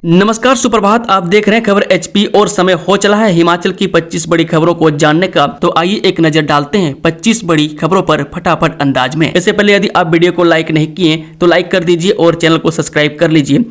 नमस्कार, सुप्रभात। आप देख रहे हैं खबर एचपी और समय हो चला है हिमाचल की 25 बड़ी खबरों को जानने का। तो आइए एक नजर डालते हैं 25 बड़ी खबरों पर फटाफट अंदाज में। इससे पहले यदि आप वीडियो को लाइक नहीं किए तो लाइक कर दीजिए और चैनल को सब्सक्राइब कर लीजिए।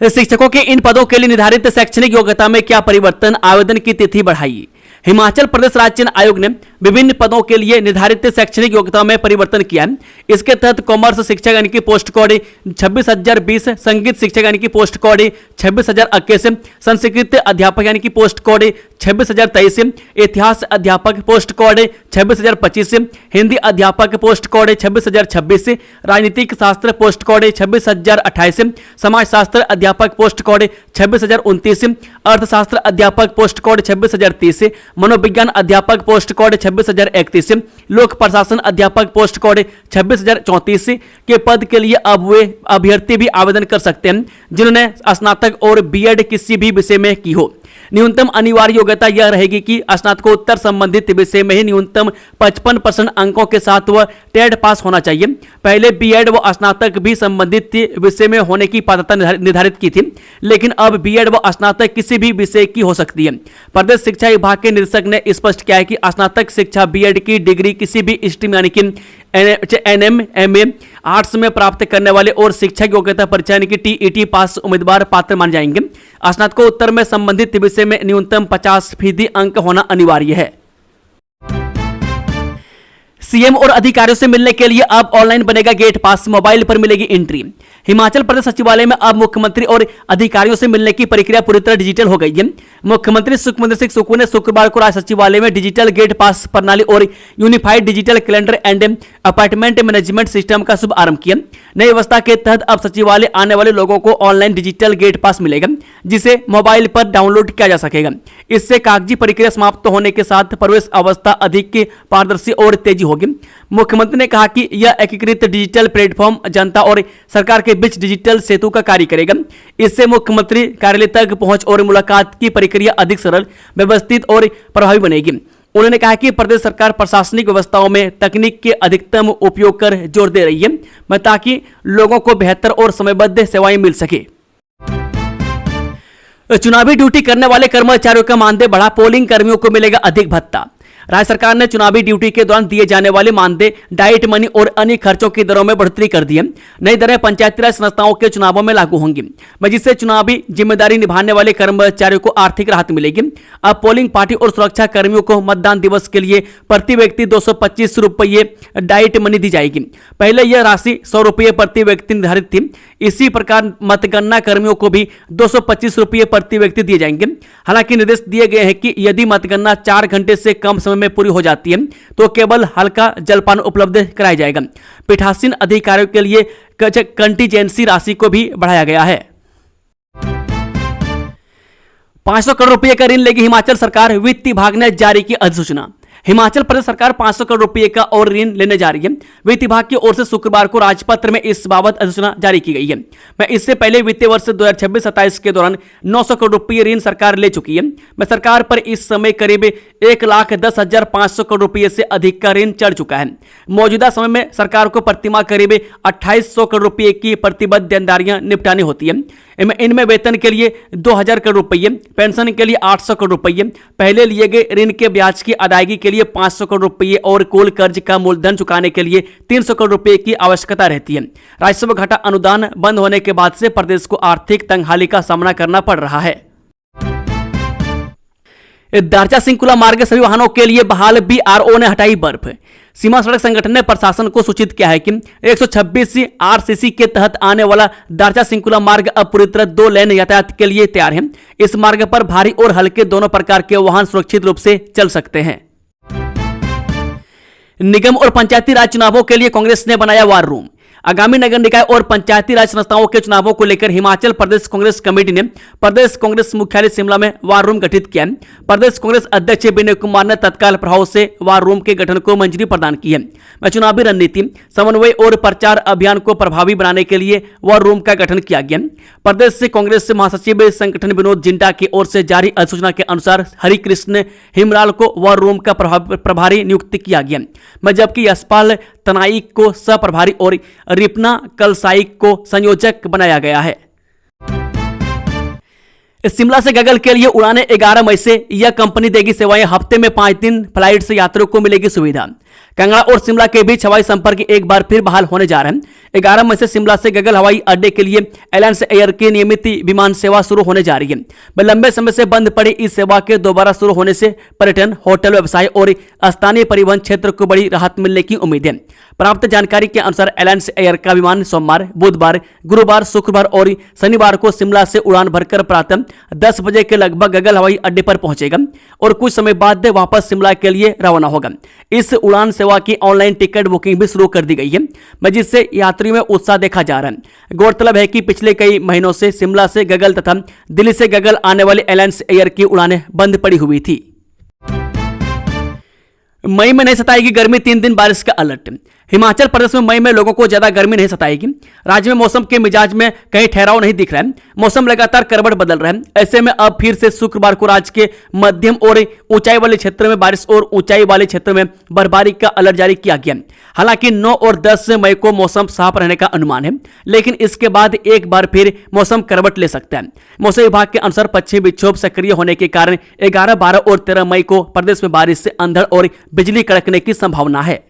शिक्षकों के इन पदों के लिए निर्धारित शैक्षणिक योग्यता में क्या परिवर्तन, आवेदन की तिथि बढ़ाई। हिमाचल प्रदेश राज्य चयन आयोग ने विभिन्न पदों के लिए निर्धारित शैक्षणिक योग्यता में परिवर्तन किया है। इसके तहत कॉमर्स शिक्षक यानी कि पोस्ट कोड 26,020, संगीत शिक्षक यानी कि पोस्ट कोड 26,021, संस्कृत अध्यापक यानी कि पोस्ट कोड 26,023, इतिहास अध्यापक पोस्ट कोड 26,025, हिंदी अध्यापक पोस्ट कोड 26,026, राजनीतिक शास्त्र पोस्ट कोड 26,028, समाज शास्त्र अध्यापक पोस्ट कोड 26,029, अर्थशास्त्र अध्यापक पोस्ट कोड 26,030, मनोविज्ञान अध्यापक पोस्ट कोड 26,031, लोक प्रशासन अध्यापक पोस्ट कोड 26,034 के पद के लिए अब वे अभ्यर्थी भी आवेदन कर सकते हैं जिन्होंने स्नातक और बीएड किसी भी विषय में की हो। न्यूनतम अनिवार्य योग्यता यह रहेगी कि स्नातकोत्तर संबंधित विषय में ही न्यूनतम 55% अंकों के साथ वह टेट पास होना चाहिए। पहले बीएड व स्नातक भी संबंधित विषय में होने की पात्रता निर्धारित की थी, लेकिन अब बीएड व स्नातक किसी भी विषय की हो सकती है। प्रदेश शिक्षा विभाग के निदेशक ने स्पष्ट किया है कि स्नातक शिक्षा बीएड की डिग्री किसी भी स्ट्रीम यानी कि एनएम, एमए, आर्ट्स में प्राप्त करने वाले और शिक्षक योग्यता परीक्षा यानी कि टीईटी पास उम्मीदवार पात्र माने जाएंगे। स्नातकोत्तर में संबंधित विषय में न्यूनतम 50% अंक होना अनिवार्य है। सीएम और अधिकारियों से मिलने के लिए अब ऑनलाइन बनेगा गेट पास, मोबाइल पर मिलेगी एंट्री। हिमाचल प्रदेश सचिवालय में अब मुख्यमंत्री और अधिकारियों से मिलने की प्रक्रिया पूरी तरह डिजिटल हो गई है। मुख्यमंत्री सुखविंदर सिंह सुक्खू ने शुक्रवार को राज्य सचिवालय में डिजिटल गेट पास प्रणाली और unified digital calendar and appointment management system का शुभारंभ किया। नई व्यवस्था के तहत अब सचिवालय आने वाले लोगों को ऑनलाइन डिजिटल गेट पास मिलेगा, जिसे मोबाइल पर डाउनलोड किया जा सकेगा। इससे कागजी प्रक्रिया समाप्त होने के साथ प्रवेश अवस्था अधिक पारदर्शी और तेजी होगी। मुख्यमंत्री ने कहा कि यह एकीकृत डिजिटल प्लेटफॉर्म जनता और सरकार के बीच डिजिटल सेतु का कार्य करेगा। इससे मुख्यमंत्री कार्यालय तक पहुंच और मुलाकात की प्रक्रिया अधिक सरल, व्यवस्थित और प्रभावी बनेगी। उन्होंने कहा कि प्रदेश सरकार प्रशासनिक व्यवस्थाओं में तकनीक के अधिकतम उपयोग कर जोर दे रही है ताकि लोगों को बेहतर और समयबद्ध सेवाएं मिल सके। चुनावी ड्यूटी करने वाले कर्मचारियों का मानदेय बढ़ा, पोलिंग कर्मियों को मिलेगा अधिक भत्ता। राज्य सरकार ने चुनावी ड्यूटी के दौरान दिए जाने वाले मानदेय, डाइट मनी और अन्य खर्चों की दरों में बढ़ोतरी कर दी है। नई दरें पंचायती राज संस्थाओं के चुनावों में लागू होंगी, जिससे चुनावी जिम्मेदारी निभाने वाले कर्मचारियों को आर्थिक राहत मिलेगी। अब पोलिंग पार्टी और सुरक्षा कर्मियों को मतदान दिवस के लिए प्रति व्यक्ति 225 रुपये डाइट मनी दी जाएगी। पहले यह राशि 100 रुपये प्रति व्यक्ति निर्धारित थी। इसी प्रकार मतगणना कर्मियों को भी 225 रुपये प्रति व्यक्ति दिए जाएंगे। हालांकि निर्देश दिए गए हैं कि यदि मतगणना 4 घंटे से कम समय में पूरी हो जाती है तो केवल हल्का जलपान उपलब्ध कराया जाएगा। पीठासीन अधिकारियों के लिए कंटीजेंसी राशि को भी बढ़ाया गया है। 500 करोड़ रुपए का ऋण लेगी हिमाचल सरकार, वित्त विभाग ने जारी की अधिसूचना। हिमाचल प्रदेश सरकार 500 करोड़ रुपए का और ऋण लेने जा रही है। वित्त विभाग की ओर से शुक्रवार को राजपत्र में इस बाबत अधिसूचना जारी की गई है। मैं इससे पहले वित्तीय वर्ष 2026-27 के दौरान 900 करोड़ रुपए ऋण सरकार ले चुकी है। मैं सरकार पर इस समय करीब 1,10,500 करोड़ रुपए से अधिक का ऋण चढ़ चुका है। मौजूदा समय में सरकार को प्रतिमाह करीब 2800 करोड़ रुपए की प्रतिबद्ध देनदारियां निपटानी होती है। इनमें वेतन के लिए 2,000 करोड़ रुपये, पेंशन के लिए 800 करोड़ रुपये, पहले लिए गए ऋण के ब्याज की अदायगी के लिए 500 करोड़ रुपये और कुल कर्ज का मूलधन चुकाने के लिए 300 करोड़ रुपये की आवश्यकता रहती है। राजस्व घाटा अनुदान बंद होने के बाद से प्रदेश को आर्थिक तंगहाली का सामना करना पड़ रहा है। दारचा सिंकुला मार्ग सभी वाहनों के लिए बहाल, बीआरओ ने हटाई बर्फ। सीमा सड़क संगठन ने प्रशासन को सूचित किया है कि 126 आरसीसी के तहत आने वाला दारचा सिंकुला मार्ग अब पूरी तरह 2 लेन यातायात के लिए तैयार है। इस मार्ग पर भारी और हल्के दोनों प्रकार के वाहन सुरक्षित रूप से चल सकते हैं। निगम और पंचायती राज चुनावों के लिए कांग्रेस ने बनाया वार रूम। आगामी नगर निकाय और पंचायती राज संस्थाओं के चुनावों को लेकर हिमाचल प्रदेश कांग्रेस कमेटी ने प्रदेश कांग्रेस मुख्यालय शिमला में वार रूम गठित किया है। प्रदेश कांग्रेस अध्यक्ष विनय कुमार ने तत्काल प्रभाव से वार रूम के गठन को मंजूरी प्रदान की है। चुनावी रणनीति, समन्वय और प्रचार अभियान को प्रभावी बनाने के लिए वार रूम का गठन किया गया। प्रदेश से कांग्रेस महासचिव संगठन विनोद जिंटा की ओर से जारी अधिसूचना के अनुसार हरिकृष्ण हिमराल को वार रूम का प्रभारी नियुक्त किया गया, जबकि यशपाल तनाई को सह प्रभारी और रिपना कलसाई को संयोजक बनाया गया है। शिमला से गगल के लिए उड़ानें 11 मई से यह कंपनी देगी सेवाएं। हफ्ते में 5 दिन फ्लाइट से यात्रियों को मिलेगी सुविधा। कंगड़ा और शिमला के बीच हवाई संपर्क एक बार फिर बहाल होने जा रहे हैं। 11 मई से शिमला से गगल हवाई अड्डे के लिए एलायंस एयर की नियमित विमान सेवा शुरू होने जा रही है। लंबे समय से बंद पड़ी इस सेवा के दोबारा शुरू होने से पर्यटन, होटल व्यवसाय और स्थानीय परिवहन क्षेत्र को बड़ी राहत मिलने की उम्मीद है। प्राप्त जानकारी के अनुसार एलायंस एयर का विमान सोमवार, बुधवार, गुरुवार, शुक्रवार और शनिवार को शिमला से उड़ान भरकर प्रातः 10 बजे के लगभग गगल हवाई अड्डे पर पहुंचेगा और कुछ समय बाद वापस शिमला के लिए रवाना होगा। इस उड़ान सेवा की ऑनलाइन टिकट बुकिंग भी शुरू कर दी गई है, जिससे यात्रियों में उत्साह देखा जा रहा है। गौरतलब है कि पिछले कई महीनों से शिमला से गगल तथा दिल्ली से गगल आने वाली एलायंस एयर की उड़ानें बंद पड़ी हुई थी। मई में नहीं सताएगी गर्मी, 3 दिन बारिश का अलर्ट। हिमाचल प्रदेश में मई में लोगों को ज्यादा गर्मी नहीं सताएगी। राज्य में मौसम के मिजाज में कहीं ठहराव नहीं दिख रहा है। मौसम लगातार करवट बदल रहा है। ऐसे में अब फिर से शुक्रवार को राज्य के मध्यम और ऊंचाई वाले क्षेत्र में बारिश और ऊंचाई वाले क्षेत्र में बर्फबारी का अलर्ट जारी किया गया। हालांकि 9 और 10 मई को मौसम साफ रहने का अनुमान है, लेकिन इसके बाद एक बार फिर मौसम करवट ले सकता है। मौसम विभाग के अनुसार पश्चिमी विक्षोभ सक्रिय होने के कारण 11, 12 और 13 मई को प्रदेश में बारिश से अंधड़ और बिजली कड़कने की संभावना है।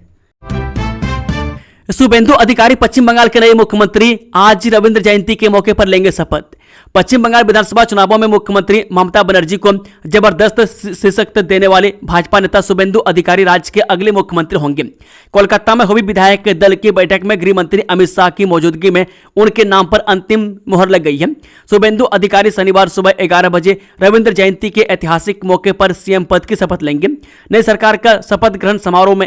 शुभेंदु अधिकारी पश्चिम बंगाल के नए मुख्यमंत्री आज रविंद्र जयंती के मौके पर लेंगे शपथ। पश्चिम बंगाल विधानसभा चुनावों में मुख्यमंत्री ममता बनर्जी को जबरदस्त शिकस्त देने वाले भाजपा नेता शुभेंदु अधिकारी राज्य के अगले मुख्यमंत्री होंगे। कोलकाता में हुई विधायक दल की बैठक में गृह मंत्री अमित शाह की मौजूदगी में उनके नाम पर अंतिम मुहर लग गई है। शुभेंदु अधिकारी शनिवार सुबह 11 बजे रविंद्र जयंती के ऐतिहासिक मौके पर सीएम पद की शपथ लेंगे। नई सरकार का शपथ ग्रहण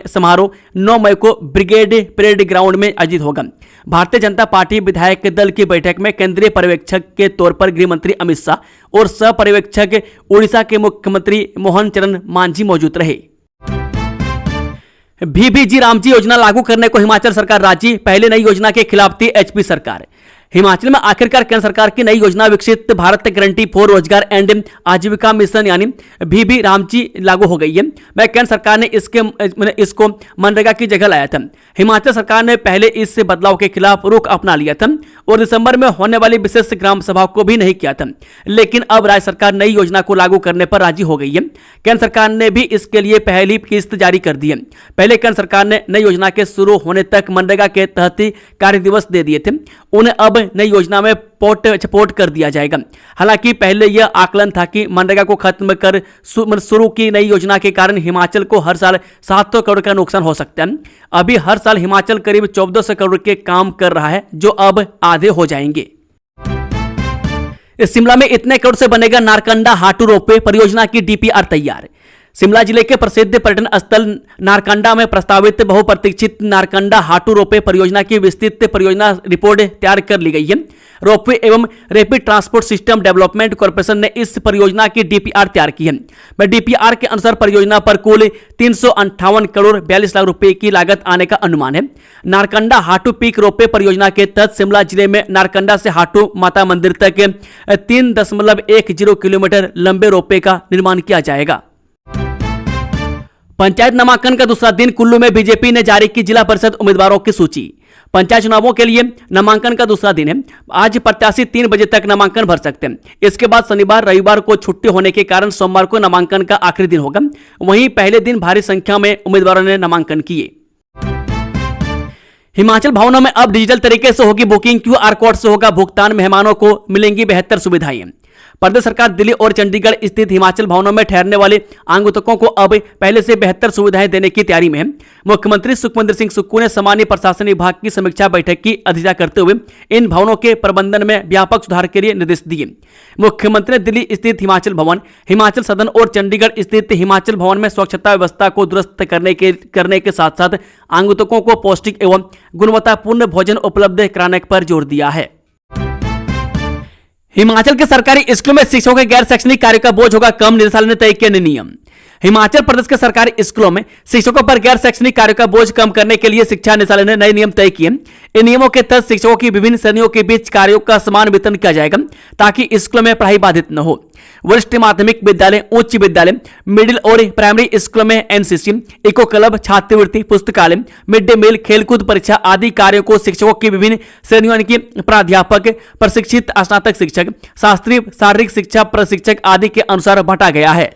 समारोह 9 मई को ब्रिगेड परेड ग्राउंड में आयोजित होगा। भारतीय जनता पार्टी विधायक दल की बैठक में केंद्रीय पर्यवेक्षक के तौर पर गृह मंत्री अमित शाह और सह पर्यवेक्षक उड़ीसा के मुख्यमंत्री मोहन चरण मांझी मौजूद रहे। VBG रामजी योजना लागू करने को हिमाचल सरकार राजी, पहले नई योजना के खिलाफ थी HP सरकार। हिमाचल में आखिरकार केंद्र सरकार की नई योजना विकसित भारत गारंटी फॉर रोजगार एंड आजीविका मिशन यानी VB रामजी लागू हो गई है। वह केंद्र सरकार ने इसको मनरेगा की जगह लाया था। हिमाचल सरकार ने पहले इस बदलाव के खिलाफ रुख अपना लिया था और दिसंबर में होने वाली विशेष ग्राम सभा को भी नहीं किया था, लेकिन अब राज्य सरकार नई योजना को लागू करने पर राजी हो गई है। केंद्र सरकार ने भी इसके लिए पहली किस्त जारी कर दी है। पहले केंद्र सरकार ने नई योजना के शुरू होने तक मनरेगा के तहत ही कार्य दिवस दे दिए थे, उन्हें अब नई योजना में सपोर्ट कर दिया जाएगा। हालांकि पहले यह आकलन था कि मनरेगा को खत्म कर शुरू की नई योजना के कारण हिमाचल को हर साल 700 करोड़ का नुकसान हो सकता है। अभी हर साल हिमाचल करीब 1400 करोड़ के काम कर रहा है, जो अब आधे हो जाएंगे। शिमला में इतने करोड़ से बनेगा नारकंडा हाटू रोपवे, परियोजना की DPR तैयार। शिमला जिले के प्रसिद्ध पर्यटन स्थल नारकंडा में प्रस्तावित बहुप्रतीक्षित नारकंडा हाटू रोपवे परियोजना की विस्तृत परियोजना रिपोर्ट तैयार कर ली गई है। रोपवे एवं rapid transport system development corporation ने इस परियोजना की DPR तैयार की है। DPR के अनुसार परियोजना पर कुल 358 करोड़ 42 लाख रुपए की लागत आने का अनुमान है। नारकंडा हाटू पीक रोपवे परियोजना के तहत शिमला जिले में नारकंडा से हाटू माता मंदिर तक 3.10 किलोमीटर लंबे रोपवे का निर्माण किया जाएगा। पंचायत नामांकन का दूसरा दिन, कुल्लू में बीजेपी ने जारी की जिला परिषद उम्मीदवारों की सूची। पंचायत चुनावों के लिए नामांकन का दूसरा दिन है। आज प्रत्याशी 3 बजे तक नामांकन भर सकते हैं। इसके बाद शनिवार, रविवार को छुट्टी होने के कारण सोमवार को नामांकन का आखिरी दिन होगा। वहीं पहले दिन भारी संख्या में उम्मीदवारों ने नामांकन किए। हिमाचल भवनों में अब डिजिटल तरीके से होगी बुकिंग, QR कोड से होगा भुगतान, मेहमानों को मिलेंगी बेहतर सुविधाएं। प्रदेश सरकार दिल्ली और चंडीगढ़ स्थित हिमाचल भवनों में ठहरने वाले आगंतुकों को अब पहले से बेहतर सुविधाएं देने की तैयारी में है। मुख्यमंत्री सुखविंदर सिंह सुक्खू ने सामान्य प्रशासन विभाग की समीक्षा बैठक की अध्यक्षता करते हुए इन भवनों के प्रबंधन में व्यापक सुधार के लिए निर्देश दिए। मुख्यमंत्री ने दिल्ली स्थित हिमाचल भवन, हिमाचल सदन और चंडीगढ़ स्थित हिमाचल भवन में स्वच्छता व्यवस्था को दुरुस्त करने के साथ साथ आगंतुकों को पौष्टिक एवं गुणवत्तापूर्ण भोजन उपलब्ध कराने पर जोर दिया है। हिमाचल के सरकारी स्कूलों में शिक्षकों के गैर शैक्षणिक कार्य का बोझ होगा कम, निदेशालय ने तय किए नियम। हिमाचल प्रदेश के सरकारी स्कूलों में शिक्षकों पर गैर शैक्षणिक कार्यों का बोझ कम करने के लिए शिक्षा निदेशालय ने नए नियम तय किए। इन नियमों के तहत शिक्षकों की विभिन्न श्रेणियों के बीच कार्यों का समान वितरण किया जाएगा ताकि स्कूलों में पढ़ाई बाधित न हो। वरिष्ठ माध्यमिक विद्यालय, उच्च विद्यालय, मिडिल और प्राइमरी स्कूलों में एनसीसी, इको क्लब, छात्रवृत्ति, पुस्तकालय, मिड डे मील, खेलकूद परीक्षा आदि कार्यों को शिक्षकों की विभिन्न श्रेणियों की प्राध्यापक, प्रशिक्षित स्नातक शिक्षक, शास्त्रीय शारीरिक शिक्षा प्रशिक्षक आदि के अनुसार बांटा गया है।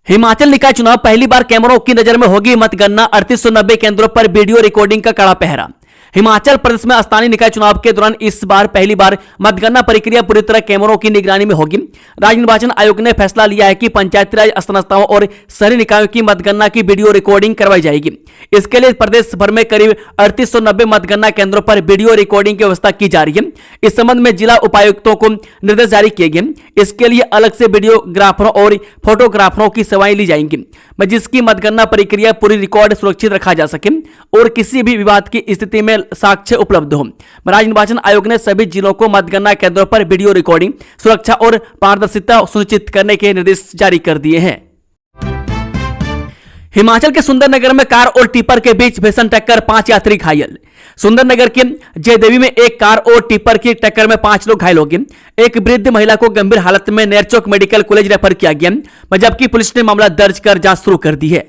हिमाचल निकाय चुनाव पहली बार कैमरों की नजर में होगी मतगणना। 3890 केंद्रों पर वीडियो रिकॉर्डिंग का कड़ा पहरा। हिमाचल प्रदेश में स्थानीय निकाय चुनाव के दौरान इस बार पहली बार मतगणना प्रक्रिया पूरी तरह कैमरों की निगरानी में होगी। राज्य निर्वाचन आयोग ने फैसला लिया है कि पंचायती राज संस्थाओं और शहरी निकायों की मतगणना की वीडियो रिकॉर्डिंग करवाई जाएगी। इसके लिए प्रदेश भर में करीब 3890 मतगणना केंद्रों पर वीडियो रिकॉर्डिंग की व्यवस्था की जा रही है। इस संबंध में जिला उपायुक्तों को निर्देश जारी किए गए। इसके लिए अलग से वीडियोग्राफरों और फोटोग्राफरों की सेवाएं ली जाएंगी, जिसकी मतगणना प्रक्रिया पूरी रिकॉर्ड सुरक्षित रखा जा सके और किसी भी विवाद की स्थिति में साक्ष्य उपलब्ध हो। राज्य निर्वाचन आयोग ने सभी जिलों को मतगणना केंद्रों पर वीडियो रिकॉर्डिंग, सुरक्षा और पारदर्शिता सुनिश्चित करने के निर्देश जारी कर दिए हैं। हिमाचल के सुंदरनगर में कार और टिपर के बीच भीषण टक्कर, 5 यात्री घायल। सुंदरनगर के जयदेवी में एक कार और टिपर की टक्कर में 5 लोग घायल हो गए। एक वृद्ध महिला को गंभीर हालत में नेरचौक मेडिकल कॉलेज रेफर किया गया, जबकि पुलिस ने मामला दर्ज कर जांच शुरू कर दी है।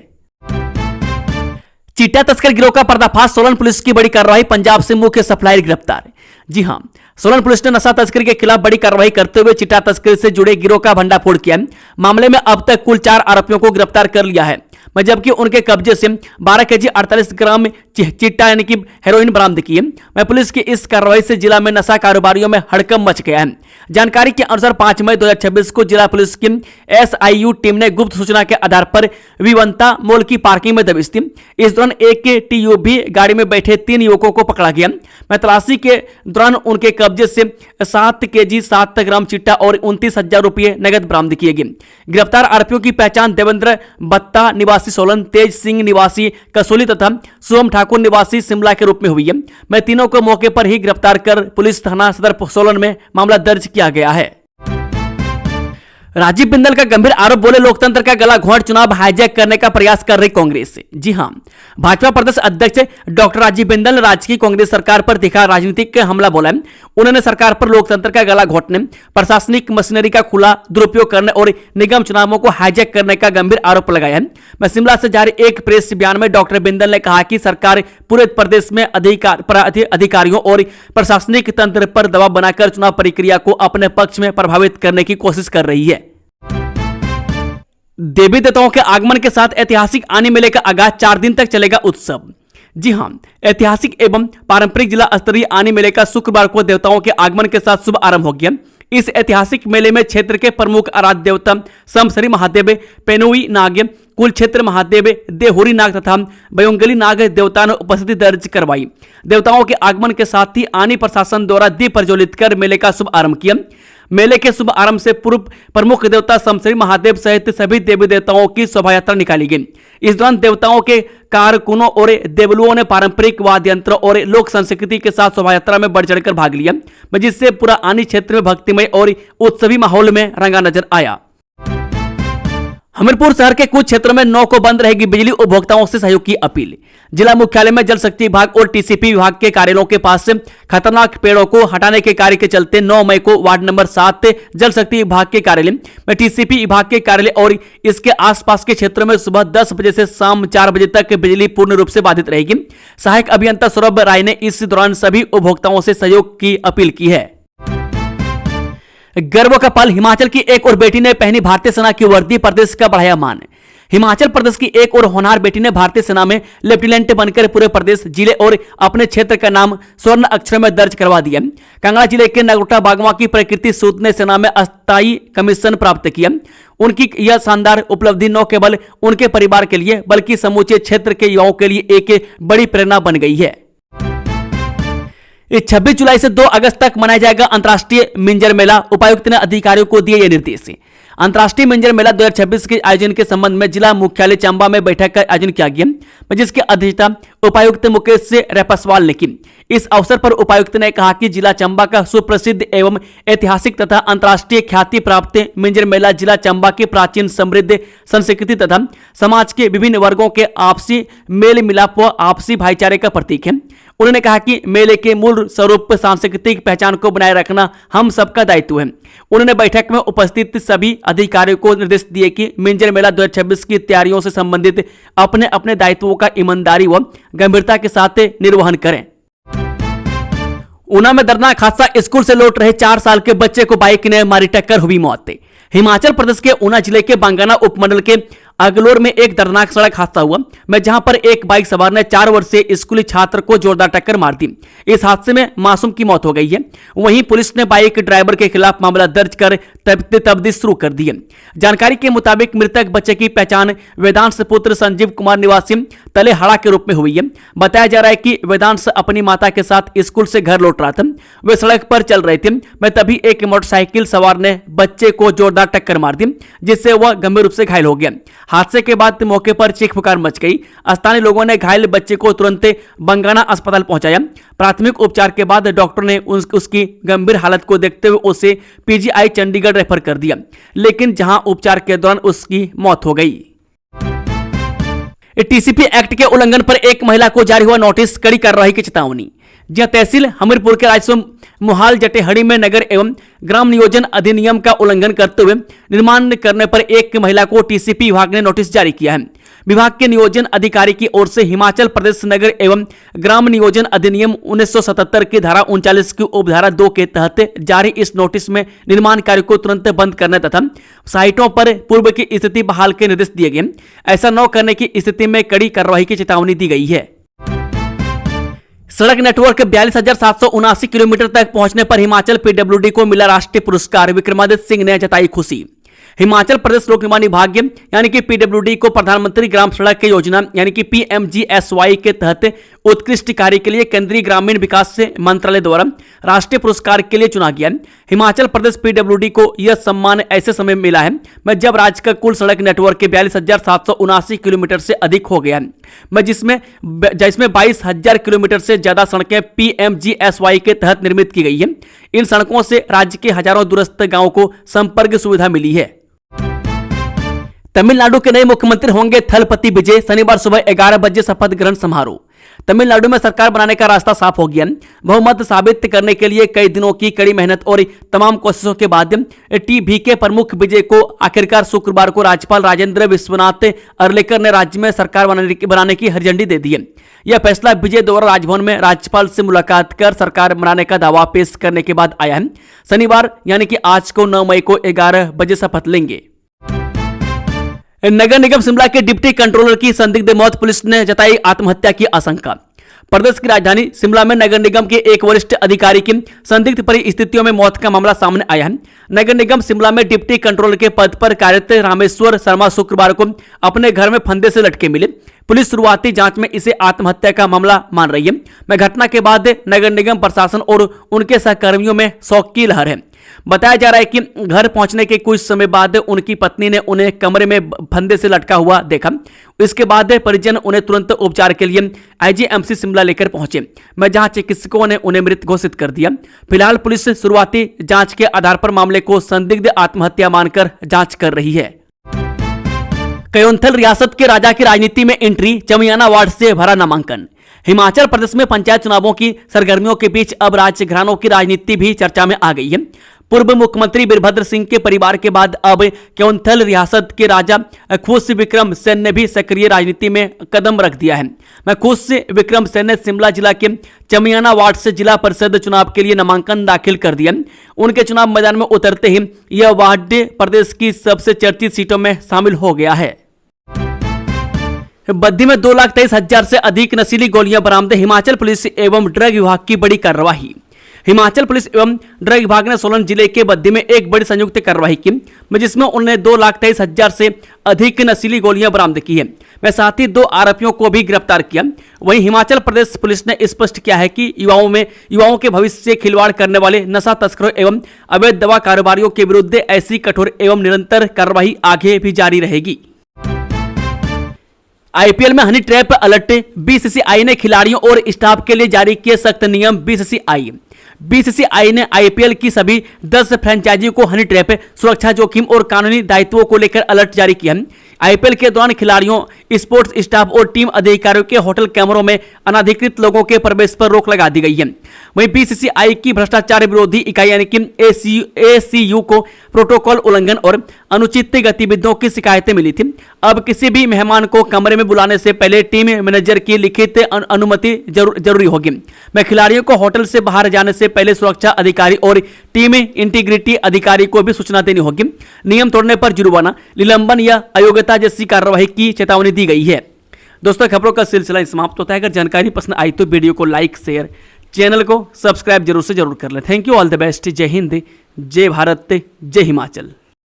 चिट्टा तस्कर गिरोह का पर्दाफाश, सोलन पुलिस की बड़ी कार्रवाई, पंजाब से मुख्य सप्लायर गिरफ्तार। जी हां, सोलन पुलिस ने नशा तस्करी के खिलाफ बड़ी कार्रवाई करते हुए चिट्टा तस्करी से जुड़े गिरोह का भंडाफोड़ किया। मामले में अब तक कुल 4 आरोपियों को गिरफ्तार कर लिया है, जबकि उनके कब्जे से 12 केजी 48 ग्राम चिट्टा यानी कि हेरोइन बरामद की है। पुलिस की इस कार्रवाई से जिला में नशा कारोबारियों में हड़कंप मच गया है। जानकारी के अनुसार 5 मई 2026 को जिला पुलिस की SIU टीम ने गुप्त सूचना के आधार पर विवंता मॉल की पार्किंग में दबिश दी। इस दौरान एक TUV गाड़ी में बैठे 3 युवकों को पकड़ा गया। तलाशी के दौरान उनके कब्जे से 7 केजी 7 ग्राम चिट्टा और 29,000 रुपये नगद बरामद किए गए। गिरफ्तार आरोपियों की पहचान देवेंद्र बत्ता निवासी सोलन, तेज सिंह निवासी कसोली तथा सोम ठाकुर निवासी शिमला के रूप में हुई है। तीनों को मौके पर ही गिरफ्तार कर पुलिस थाना सदर सोलन में मामला दर्ज किया गया है। राजीव बिंदल का गंभीर आरोप, बोले लोकतंत्र का गला घोंट चुनाव हाईजैक करने का प्रयास कर रही कांग्रेस। जी हां, भाजपा प्रदेश अध्यक्ष डॉक्टर राजीव बिंदल ने राज्य की कांग्रेस सरकार पर दिखा राजनीतिक हमला बोला है। उन्होंने सरकार पर लोकतंत्र का गला घोंटने, प्रशासनिक मशीनरी का खुला दुरुपयोग करने और निगम चुनावों को हाईजैक करने का गंभीर आरोप लगाया है। शिमला से जारी एक प्रेस बयान में डॉक्टर बिंदल ने कहा कि सरकार पूरे प्रदेश में अधिकारियों और प्रशासनिक तंत्र पर दबाव बनाकर चुनाव प्रक्रिया को अपने पक्ष में प्रभावित करने की कोशिश कर रही है। देवी देवताओं के आगमन के साथ ऐतिहासिक आनी मेले का आगाज, 4 दिन तक चलेगा उत्सव। जी हां, ऐतिहासिक एवं पारंपरिक जिला स्तरीय आनी मेले का शुक्रवार को देवताओं के आगमन के साथ शुभ आरंभ हो गया। इस ऐतिहासिक मेले में क्षेत्र के प्रमुख आराध्य देवता समसरी महादेव, पेनुई नाग, कुल क्षेत्र महादेव, देहुरी नाग तथा बयोंगली नाग देवता ने उपस्थिति दर्ज करवाई। देवताओं के आगमन के साथ ही आनी प्रशासन द्वारा दीप प्रज्वलित कर मेले का शुभ आरंभ किया। मेले के शुभ आरंभ से पूर्व प्रमुख देवता समसरी महादेव सहित सभी देवी देवताओं की शोभा यात्रा निकाली गई। इस दौरान देवताओं के कारकुनों और देवलुओं ने पारंपरिक वाद्य यंत्र और लोक संस्कृति के साथ शोभा यात्रा में बढ़ चढ़कर भाग लिया, जिससे पूरा आनी क्षेत्र में भक्तिमय और उत्सवी माहौल में रंगा नजर आया। हमीरपुर शहर के कुछ क्षेत्रों में 9 को बंद रहेगी बिजली, उपभोक्ताओं से सहयोग की अपील। जिला मुख्यालय में जल शक्ति विभाग और TCP विभाग के कार्यालयों के पास से खतरनाक पेड़ों को हटाने के कार्य के चलते 9 मई को वार्ड नंबर 7 जल शक्ति विभाग के कार्यालय में TCP विभाग के कार्यालय और इसके आसपास के क्षेत्रों में सुबह 10 बजे से शाम 4 बजे तक बिजली पूर्ण रूप से बाधित रहेगी। सहायक अभियंता सौरभ राय ने इस दौरान सभी उपभोक्ताओं से सहयोग की अपील की है। गर्व का पल, हिमाचल की एक और बेटी ने पहनी भारतीय सेना की वर्दी, प्रदेश का बढ़ाया मान। हिमाचल प्रदेश की एक और होनहार बेटी ने भारतीय सेना में लेफ्टिनेंट बनकर पूरे प्रदेश, जिले और अपने क्षेत्र का नाम स्वर्ण अक्षर में दर्ज करवा दिया। कांगड़ा जिले के नगरोटा बागवा की प्रकृति सूद ने सेना में अस्थायी कमीशन प्राप्त किया। उनकी यह शानदार उपलब्धि न केवल उनके परिवार के लिए बल्कि समूचे क्षेत्र के युवाओं के लिए एक बड़ी प्रेरणा बन गई है। 26 जुलाई से 2 अगस्त तक मनाया जाएगा अंतर्राष्ट्रीय मिंजर मेला, उपायुक्त ने अधिकारियों को दिए ये निर्देश। अंतर्राष्ट्रीय मिंजर मेला 2026 के आयोजन के संबंध में जिला मुख्यालय चंबा में बैठक का आयोजन किया गया, जिसकी अध्यक्षता उपायुक्त मुकेश रेपस्वाल ने की। इस अवसर पर उपायुक्त ने कहा कि जिला चंबा का सुप्रसिद्ध एवं ऐतिहासिक तथा अंतर्राष्ट्रीय ख्याति प्राप्त मिंजर मेला जिला चंबा की प्राचीन समृद्ध संस्कृति तथा समाज के विभिन्न वर्गों के आपसी मेल मिलाप व आपसी भाईचारे का प्रतीक है। उन्होंने कहा कि मेले के मूल स्वरूप सांस्कृतिक पहचान को बनाए रखना हम सबका दायित्व है। उन्होंने बैठक में उपस्थित सभी अधिकारियों को निर्देश दिए कि मिंजर मेला 2026 की तैयारियों से संबंधित अपने अपने दायित्वों का ईमानदारी व गंभीरता के साथ निर्वहन करें। ऊना में दर्दनाक हादसा, स्कूल से लौट रहे 4 साल के बच्चे को बाइक ने मारी टक्कर, हुई मौत। हिमाचल प्रदेश के ऊना जिले के बांगाना उपमंडल के अगलोर में एक दर्दनाक सड़क हादसा हुआ, जहां पर एक बाइक सवार ने 4 वर्षीय स्कूली छात्र को जोरदार टक्कर मार दी। इस हादसे में मासूम की मौत हो गई है। वहीं पुलिस ने बाइक ड्राइवर के खिलाफ मामला दर्ज कर तफ्तीश शुरू कर दी है। जानकारी के मुताबिक मृतक बच्चे की पहचान वेदांश पुत्र संजीव कुमार निवासी तलेहाड़ा के रूप में हुई है। बताया जा रहा है कि वेदांश अपनी माता के साथ स्कूल से घर लौट रहा था। वे सड़क पर चल रहे थे, तभी एक मोटरसाइकिल सवार ने बच्चे को जोरदार टक्कर मार दी, जिससे वह गंभीर रूप से घायल हो गया। हादसे के बाद मौके पर चीख पुकार मच गई। स्थानीय लोगों ने घायल बच्चे को तुरंत बंगाना अस्पताल पहुंचाया। प्राथमिक उपचार के बाद डॉक्टर ने उसकी गंभीर हालत को देखते हुए उसे पीजीआई चंडीगढ़ रेफर कर दिया, लेकिन जहां उपचार के दौरान उसकी मौत हो गई। टीसीपी एक्ट के उल्लंघन पर एक महिला को जारी हुआ नोटिस, कड़ी कार्रवाई की चेतावनी। जहां तहसील हमीरपुर के राजस्व मुहाल जटेहड़ी में नगर एवं ग्राम नियोजन अधिनियम का उल्लंघन करते हुए निर्माण करने पर एक महिला को टीसीपी विभाग ने नोटिस जारी किया है। विभाग के नियोजन अधिकारी की ओर से हिमाचल प्रदेश नगर एवं ग्राम नियोजन अधिनियम 1977 की धारा 39 की उपधारा 2 के तहत जारी इस नोटिस में निर्माण कार्य को तुरंत बंद करने तथा साइटों पर पूर्व की स्थिति बहाल के निर्देश दिए गए। ऐसा न करने की स्थिति में कड़ी कार्रवाई की चेतावनी दी गई है। सड़क नेटवर्क 42,779 किलोमीटर तक पहुंचने पर हिमाचल पीडब्ल्यूडी को मिला राष्ट्रीय पुरस्कार, विक्रमादित्य सिंह ने जताई खुशी। हिमाचल प्रदेश लोक निर्माण विभाग यानी कि पीडब्ल्यूडी को प्रधानमंत्री ग्राम सड़क योजना यानी कि पीएमजीएसवाई के तहत उत्कृष्ट कार्य के लिए केंद्रीय ग्रामीण विकास मंत्रालय द्वारा राष्ट्रीय पुरस्कार के लिए चुना गया। हिमाचल प्रदेश पीडब्ल्यूडी को यह सम्मान ऐसे समय मिला है जब राज्य का कुल सड़क नेटवर्क के 42,779 किलोमीटर से अधिक हो गया है, जिसमें 22,000 किलोमीटर से ज्यादा सड़कें पीएमजीएसवाई के तहत निर्मित की गई है। इन सड़कों से राज्य के हजारों दूरस्थ गांवों को संपर्क सुविधा मिली है। तमिलनाडु के नए मुख्यमंत्री होंगे थलपति विजय, शनिवार सुबह 11 बजे शपथ ग्रहण समारोह। तमिलनाडु में सरकार बनाने का रास्ता साफ हो गया। बहुमत साबित करने के लिए कई दिनों की कड़ी मेहनत और तमाम कोशिशों के बाद टीवीके प्रमुख विजय को आखिरकार शुक्रवार को राज्यपाल राजेंद्र विश्वनाथ अर्लेकर ने राज्य में सरकार बनाने की हरी झंडी दे दी है। यह फैसला विजय द्वारा राजभवन में राज्यपाल से मुलाकात कर सरकार बनाने का दावा पेश करने के बाद आया है। शनिवार यानी कि आज को 9 मई को 11 बजे शपथ लेंगे। नगर निगम शिमला के डिप्टी कंट्रोलर की संदिग्ध मौत, पुलिस ने जताई आत्महत्या की आशंका। प्रदेश की राजधानी शिमला में नगर निगम के एक वरिष्ठ अधिकारी की संदिग्ध परिस्थितियों में मौत का मामला सामने आया है। नगर निगम शिमला में डिप्टी कंट्रोलर के पद पर कार्यरत रामेश्वर शर्मा शुक्रवार को अपने घर में फंदे से लटके मिले। पुलिस शुरुआती जांच में इसे आत्महत्या का मामला मान रही है। घटना के बाद नगर निगम प्रशासन और उनके सहकर्मियों में शौक की लहर है। बताया जा रहा है कि घर पहुंचने के कुछ समय बाद उनकी पत्नी ने उन्हें कमरे में फंदे से लटका हुआ देखा। इसके बाद परिजन उन्हें तुरंत उपचार के लिए आईजीएमसी शिमला लेकर पहुंचे, जहां चिकित्सकों ने उन्हें मृत घोषित कर दिया। फिलहाल पुलिस शुरुआती जांच के आधार पर मामले को संदिग्ध आत्महत्या मानकर जांच कर रही है। कयोंथल रियासत के राजा की राजनीति में एंट्री, चमियाना वार्ड से भरा नामांकन। हिमाचल प्रदेश में पंचायत चुनावों की सरगर्मियों के बीच अब राज्य घरानों की राजनीति भी चर्चा में आ गई है। पूर्व मुख्यमंत्री वीरभद्र सिंह के परिवार के बाद अब कयोंथल रियासत के राजा खुश विक्रम सेन ने भी सक्रिय राजनीति में कदम रख दिया है। खुश विक्रम सेन ने शिमला जिला के चमियाना वार्ड से जिला परिषद चुनाव के लिए नामांकन दाखिल कर दिया। उनके चुनाव मैदान में उतरते ही यह वार्ड प्रदेश की सबसे चर्चित सीटों में शामिल हो गया है। बद्दी में 2,23,000 से अधिक नशीली गोलियां बरामद, हिमाचल पुलिस एवं ड्रग विभाग की बड़ी कार्रवाई। हिमाचल पुलिस एवं ड्रग विभाग ने सोलन जिले के बद्दी में एक बड़ी संयुक्त कार्रवाई की, जिसमें उन्होंने 2,23,000 से अधिक नशीली गोलियां बरामद की है। वह साथ ही 2 आरोपियों को भी गिरफ्तार किया। वहीं हिमाचल प्रदेश पुलिस ने स्पष्ट किया है कि युवाओं के भविष्य से खिलवाड़ करने वाले नशा तस्करों एवं अवैध दवा कारोबारियों के विरुद्ध ऐसी कठोर एवं निरंतर कार्रवाई आगे भी जारी रहेगी। आईपीएल में हनी ट्रैप अलर्ट, बीसीसीआई ने खिलाड़ियों और स्टाफ के लिए जारी किए सख्त नियम। बीसीसीआई ने आईपीएल की सभी 10 फ्रेंचाइजी को हनी ट्रैप, सुरक्षा जोखिम और कानूनी दायित्वों को लेकर अलर्ट जारी किया। आईपीएल के दौरान खिलाड़ियों, स्पोर्ट्स स्टाफ और टीम अधिकारियों के होटल कैमरों में अनाधिकृत लोगों के प्रवेश पर रोक लगा दी गई है। वहीं बीसीसीआई की भ्रष्टाचार विरोधी इकाई यानी कि एसीयू को प्रोटोकॉल उल्लंघन और अनुचित गतिविधियों की शिकायतें मिली थी। अब किसी भी मेहमान को कमरे में बुलाने से पहले टीम मैनेजर की लिखित अनुमति जरूरी होगी। मैं खिलाड़ियों को होटल से बाहर जाने से पहले सुरक्षा अधिकारी और टीम इंटीग्रिटी अधिकारी को भी सूचना देनी होगी। नियम तोड़ने पर जुर्माना, निलंबन या अयोग्यता जैसी कार्रवाई की चेतावनी दी गई है। दोस्तों, खबरों का सिलसिला समाप्त होता है। अगर जानकारी पसंद आई तो वीडियो को लाइक, शेयर, चैनल को सब्सक्राइब जरूर कर लें। Thank you, all the best. जय हिंद, जय भारत, जय हिमाचल।